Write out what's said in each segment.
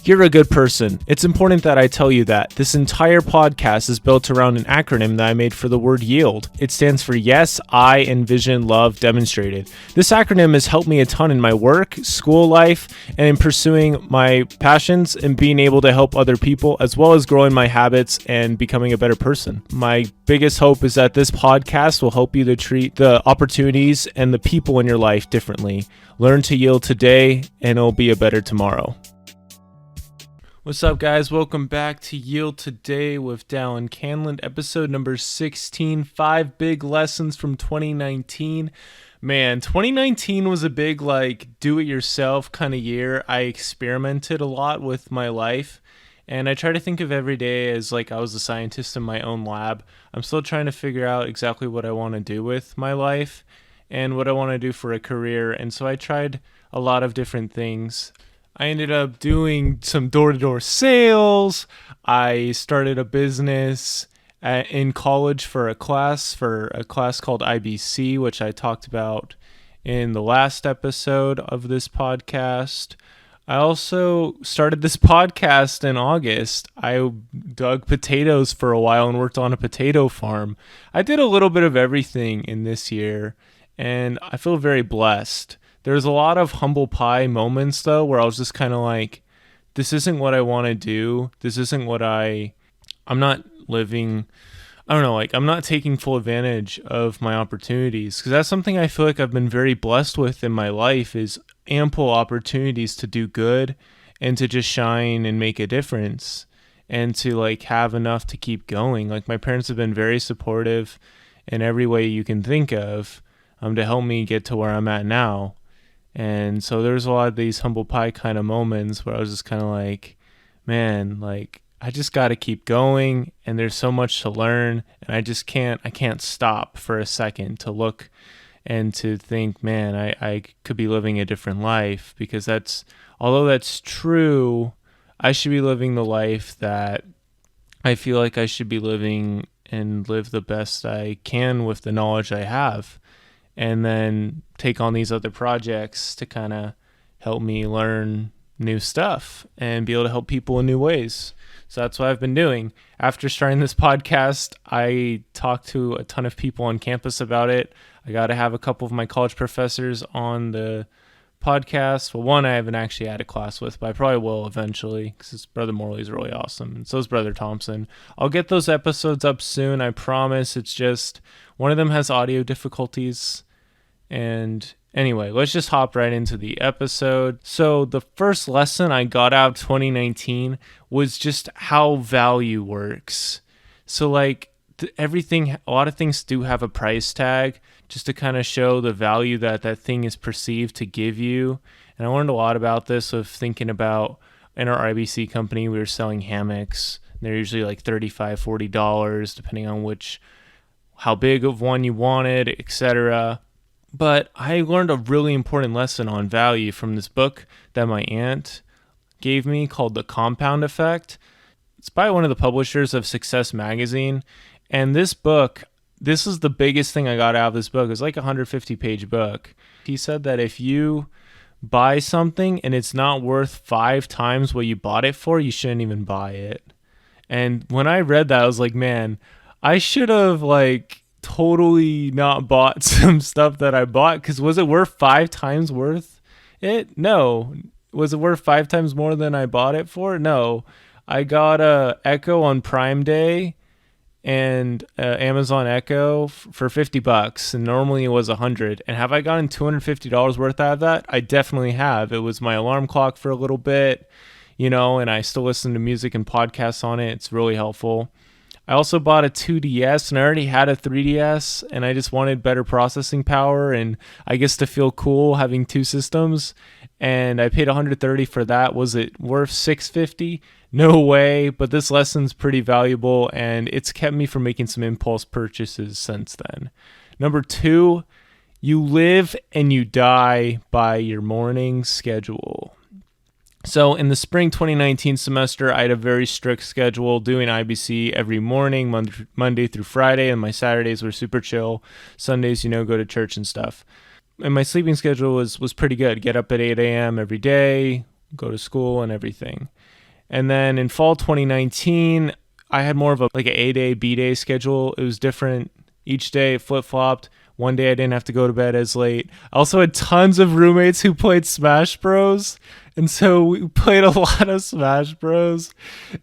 You're a good person. It's important that I tell you that. This entire podcast is built around an acronym that I made for the word yield. It stands for Yes, I Envision Love Demonstrated. This acronym has helped me a ton in my work, school life, and in pursuing my passions and being able to help other people, as well as growing my habits and becoming a better person. My biggest hope is that this podcast will help you to treat the opportunities and the people in your life differently. Learn to yield today, and it'll be a better tomorrow. What's up, guys? Welcome back to Yield Today with Dallin, Candland, episode number 16, 5 big lessons from 2019. Man, 2019 was a big, do-it-yourself kind of year. I experimented a lot with my life, and I try to think of every day as I was a scientist in my own lab. I'm still trying to figure out exactly what I want to do with my life and what I want to do for a career, and so I tried a lot of different things. I ended up doing some door-to-door sales. I started a business in college for a class called IBC, which I talked about in the last episode of this podcast. I also started this podcast in August. I dug potatoes for a while and worked on a potato farm. I did a little bit of everything in this year, and I feel very blessed. There's a lot of humble pie moments, though, where I was just kind of like, this isn't what I want to do. This isn't what I'm not living, I'm not taking full advantage of my opportunities. Because that's something I feel like I've been very blessed with in my life, is ample opportunities to do good and to just shine and make a difference and to have enough to keep going. My parents have been very supportive in every way you can think of to help me get to where I'm at now. And so there's a lot of these humble pie kind of moments where I was just kind of I just got to keep going, and there's so much to learn, and I can't stop for a second to look and to think, man, I could be living a different life, because although that's true, I should be living the life that I feel like I should be living and live the best I can with the knowledge I have. And then take on these other projects to kind of help me learn new stuff and be able to help people in new ways. So that's what I've been doing. After starting this podcast, I talked to a ton of people on campus about it. I got to have a couple of my college professors on the podcast. Well, one I haven't actually had a class with, but I probably will eventually, because his brother Morley is really awesome, and so is brother Thompson. I'll get those episodes up soon, I promise. It's just one of them has audio difficulties. And anyway, let's just hop right into the episode. So the first lesson I got out of 2019 was just how value works. So everything, a lot of things do have a price tag, just to kind of show the value that thing is perceived to give you. And I learned a lot about this with thinking about, in our IBC company, we were selling hammocks. They're usually $35, $40, depending on how big of one you wanted, etc. But I learned a really important lesson on value from this book that my aunt gave me called The Compound Effect. It's by one of the publishers of Success Magazine. And this book, this is the biggest thing I got out of this book. It's like a 150-page book. He said that if you buy something and it's not worth 5 times what you bought it for, you shouldn't even buy it. And when I read that, I was like, man, I should have totally not bought some stuff that I bought, because was it worth 5 times worth it? No. Was it worth 5 times more than I bought it for? No. I got a Echo on Prime Day and Amazon Echo for $50, and normally it was $100. And have I gotten $250 worth out of that? I definitely have. It was my alarm clock for a little bit, and I still listen to music and podcasts on it. It's really helpful. I also bought a 2DS, and I already had a 3DS, and I just wanted better processing power and I guess to feel cool having 2 systems. And I paid $130 for that. Was it worth $650? No way, but this lesson's pretty valuable, and it's kept me from making some impulse purchases since then. Number 2, you live and you die by your morning schedule. So in the spring 2019 semester, I had a very strict schedule doing IBC every morning, Monday through Friday, and my Saturdays were super chill. Sundays, go to church and stuff. And my sleeping schedule was pretty good. Get up at 8 a.m. every day, go to school and everything. And then in fall 2019, I had more of like an A-day, B-day schedule. It was different. Each day it flip-flopped. One day I didn't have to go to bed as late. I also had tons of roommates who played Smash Bros. And so we played a lot of Smash Bros.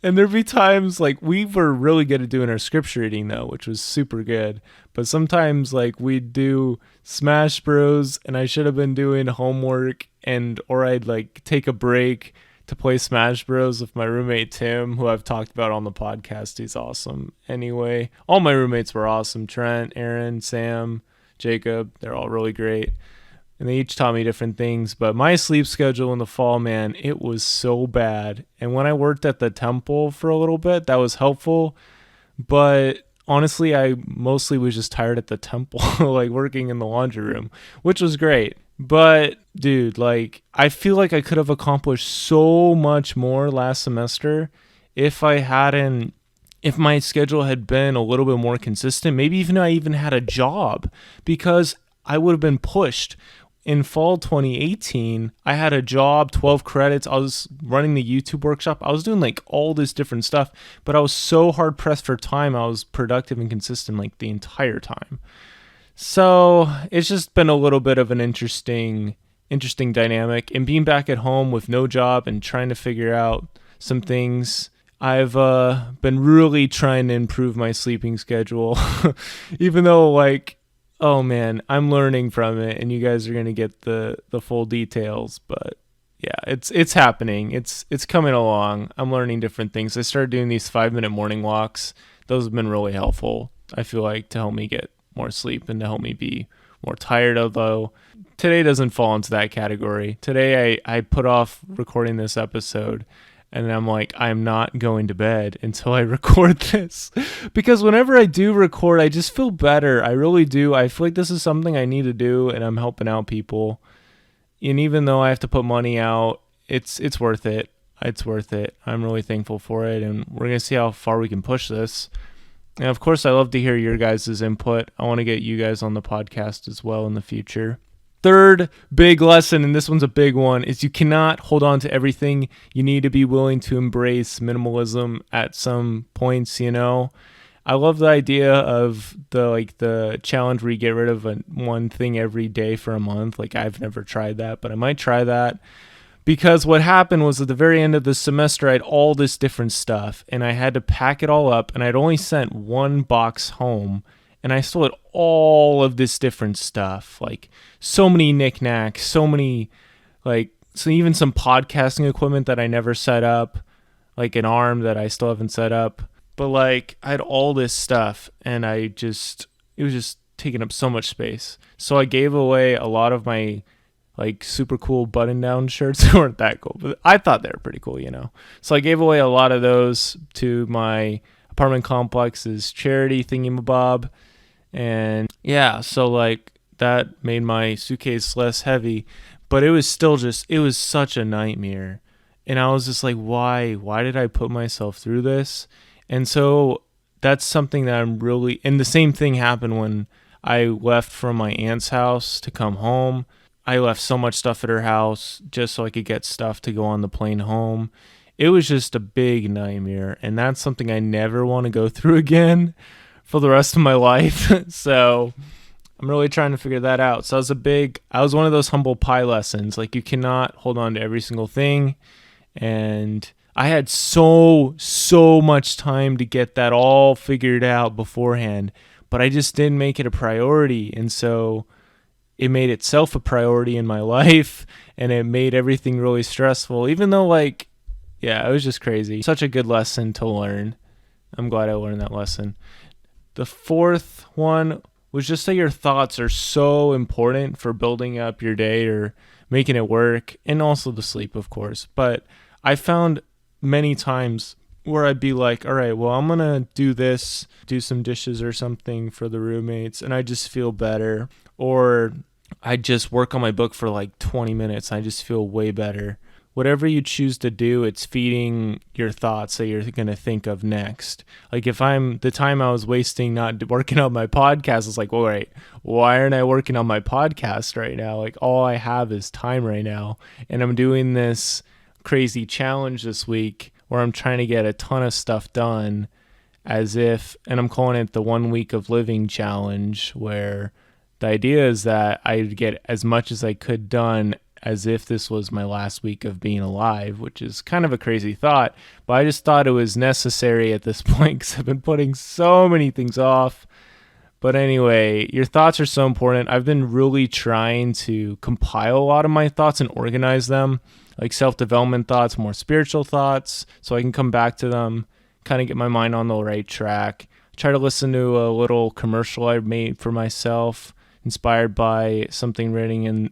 And there'd be times like we were really good at doing our scripture reading though, which was super good. But sometimes like we'd do Smash Bros. And I should have been doing homework or I'd like take a break to play Smash Bros. With my roommate Tim, who I've talked about on the podcast. He's awesome. Anyway, all my roommates were awesome. Trent, Aaron, Sam, Jacob, they're all really great. And they each taught me different things. But my sleep schedule in the fall, man, it was so bad. And when I worked at the temple for a little bit, that was helpful. But honestly, I mostly was just tired at the temple, like working in the laundry room, which was great. But dude, like I feel like I could have accomplished so much more last semester if my schedule had been a little bit more consistent. Maybe even I even had a job, because I would have been pushed. In fall 2018, I had a job, 12 credits. I was running the YouTube workshop. I was doing like all this different stuff, but I was so hard pressed for time. I was productive and consistent like the entire time. So it's just been a little bit of an interesting dynamic. And being back at home with no job and trying to figure out some things, I've been really trying to improve my sleeping schedule, even though like, oh man, I'm learning from it, and you guys are gonna get the full details. But yeah, it's happening. It's coming along. I'm learning different things. I started doing these 5-minute morning walks. Those have been really helpful, I feel like, to help me get more sleep and to help me be more tired. Although today doesn't fall into that category. Today I put off recording this episode, and I'm like, I'm not going to bed until I record this. Because whenever I do record, I just feel better. I really do. I feel like this is something I need to do, and I'm helping out people. And even though I have to put money out, it's worth it. It's worth it. I'm really thankful for it, and we're going to see how far we can push this. And of course, I love to hear your guys' input. I want to get you guys on the podcast as well in the future. Third big lesson, and this one's a big one, is you cannot hold on to everything. You need to be willing to embrace minimalism at some points, you know. I love the idea of the challenge where you get rid of one thing every day for a month. Like, I've never tried that, but I might try that. Because what happened was at the very end of the semester, I had all this different stuff, and I had to pack it all up, and I'd only sent one box home, and I still had all of this different stuff, like so many knickknacks, so even some podcasting equipment that I never set up, like an arm that I still haven't set up. But like, I had all this stuff, and it was just taking up so much space. So I gave away a lot of my like super cool button-down shirts. They weren't that cool, but I thought they were pretty cool, you know. So I gave away a lot of those to my apartment complex's charity thingamabob. And yeah, so like that made my suitcase less heavy, but it was still it was such a nightmare. And I was just like, why did I put myself through this? And so that's something that and the same thing happened when I left from my aunt's house to come home. I left so much stuff at her house just so I could get stuff to go on the plane home. It was just a big nightmare, and that's something I never want to go through again for the rest of my life. So I'm really trying to figure that out. So I was one of those humble pie lessons. Like, you cannot hold on to every single thing. And I had so much time to get that all figured out beforehand, but I just didn't make it a priority. And so it made itself a priority in my life, and it made everything really stressful, even though it was just crazy. Such a good lesson to learn. I'm glad I learned that lesson. The fourth one was just that your thoughts are so important for building up your day or making it work, and also the sleep, of course. But I found many times where I'd be like, all right, well, I'm going to do this, do some dishes or something for the roommates, and I just feel better. Or I just work on my book for like 20 minutes. I just feel way better. Whatever you choose to do, it's feeding your thoughts that you're going to think of next. Like, if the time I was wasting not working on my podcast, it's like, well, right, why aren't I working on my podcast right now? Like, all I have is time right now, and I'm doing this crazy challenge this week where I'm trying to get a ton of stuff done and I'm calling it the 1 week of living challenge, where the idea is that I'd get as much as I could done as if this was my last week of being alive, which is kind of a crazy thought, but I just thought it was necessary at this point because I've been putting so many things off. But anyway, your thoughts are so important. I've been really trying to compile a lot of my thoughts and organize them, like self-development thoughts, more spiritual thoughts, so I can come back to them, kind of get my mind on the right track. Try to listen to a little commercial I made for myself, inspired by something written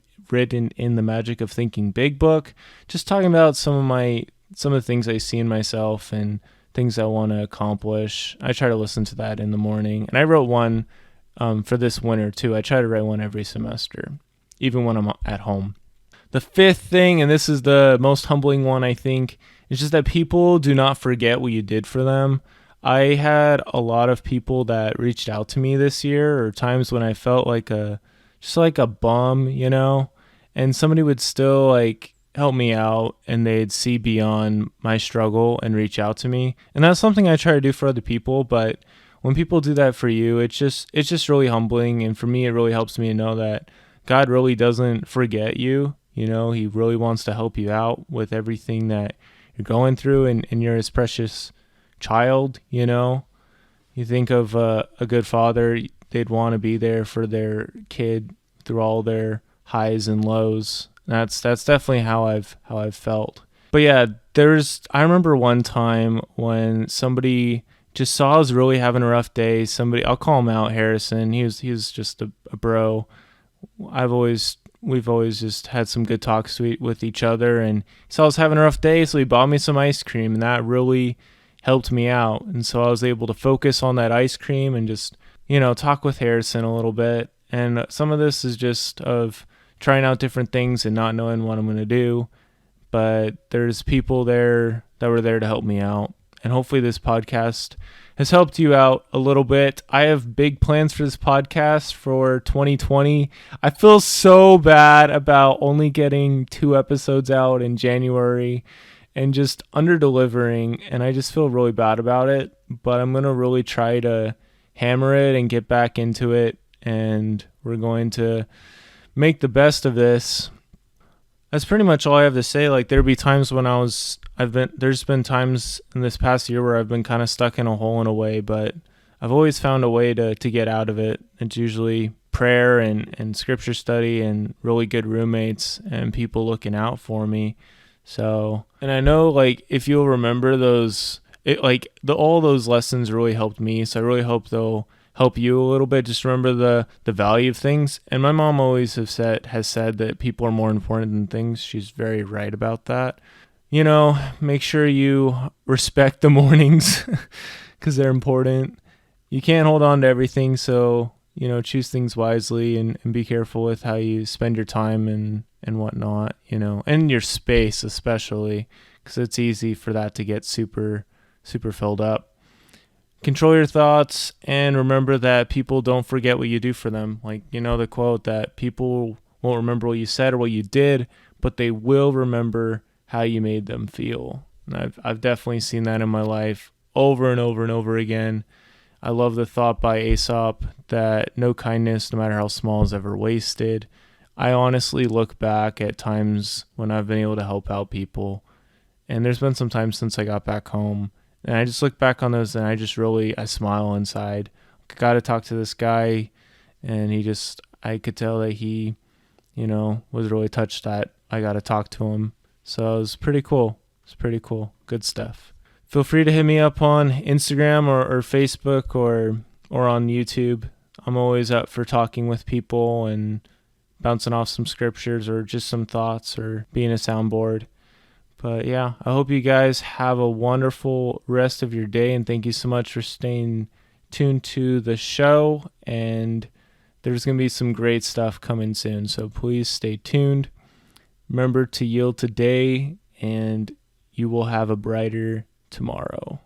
in the Magic of Thinking Big book, just talking about some of the things I see in myself and things I want to accomplish. I try to listen to that in the morning, and I wrote one for this winter too. I try to write one every semester, even when I'm at home. The fifth thing, and this is the most humbling one, I think, is just that people do not forget what you did for them. I had a lot of people that reached out to me this year, or times when I felt like a bum, and somebody would still help me out, and they'd see beyond my struggle and reach out to me. And that's something I try to do for other people, but when people do that for you, it's just really humbling. And for me, it really helps me to know that God really doesn't forget you. He really wants to help you out with everything that you're going through, and you're his precious child. You think of a good father, they'd want to be there for their kid through all their highs and lows. That's definitely how I've felt. But yeah, I remember one time when somebody just saw I was really having a rough day. I'll call him out, Harrison. He was just a bro. We've always just had some good talks with each other, and he saw I was having a rough day, so he bought me some ice cream, and that really helped me out. And so I was able to focus on that ice cream and just, talk with Harrison a little bit. And some of this is just of trying out different things and not knowing what I'm going to do. But there's people there that were there to help me out. And hopefully this podcast has helped you out a little bit. I have big plans for this podcast for 2020. I feel so bad about only getting 2 episodes out in January and just under-delivering, and I just feel really bad about it. But I'm going to really try to hammer it and get back into it, and we're going to make the best of this. That's pretty much all I have to say. There'll be times when there's been times in this past year where I've been kind of stuck in a hole in a way, but I've always found a way to get out of it. It's usually prayer and scripture study and really good roommates and people looking out for me. So, and I know if you'll remember those, all those lessons really helped me. So I really hope they'll help you a little bit. Just remember the value of things. And my mom always has said that people are more important than things. She's very right about that. Make sure you respect the mornings because they're important. You can't hold on to everything. So, choose things wisely and be careful with how you spend your time and whatnot, and your space especially, because it's easy for that to get super, super filled up. Control your thoughts and remember that people don't forget what you do for them. The quote that people won't remember what you said or what you did, but they will remember how you made them feel. And I've definitely seen that in my life over and over and over again. I love the thought by Aesop that no kindness, no matter how small, is ever wasted. I honestly look back at times when I've been able to help out people, and there's been some times since I got back home, and I just look back on those and I smile inside. I got to talk to this guy, and I could tell that he, was really touched that I got to talk to him. So it was pretty cool. Good stuff. Feel free to hit me up on Instagram or Facebook or on YouTube. I'm always up for talking with people and bouncing off some scriptures or just some thoughts or being a soundboard. But yeah, I hope you guys have a wonderful rest of your day, and thank you so much for staying tuned to the show. And there's going to be some great stuff coming soon, so please stay tuned. Remember to yield today, and you will have a brighter tomorrow.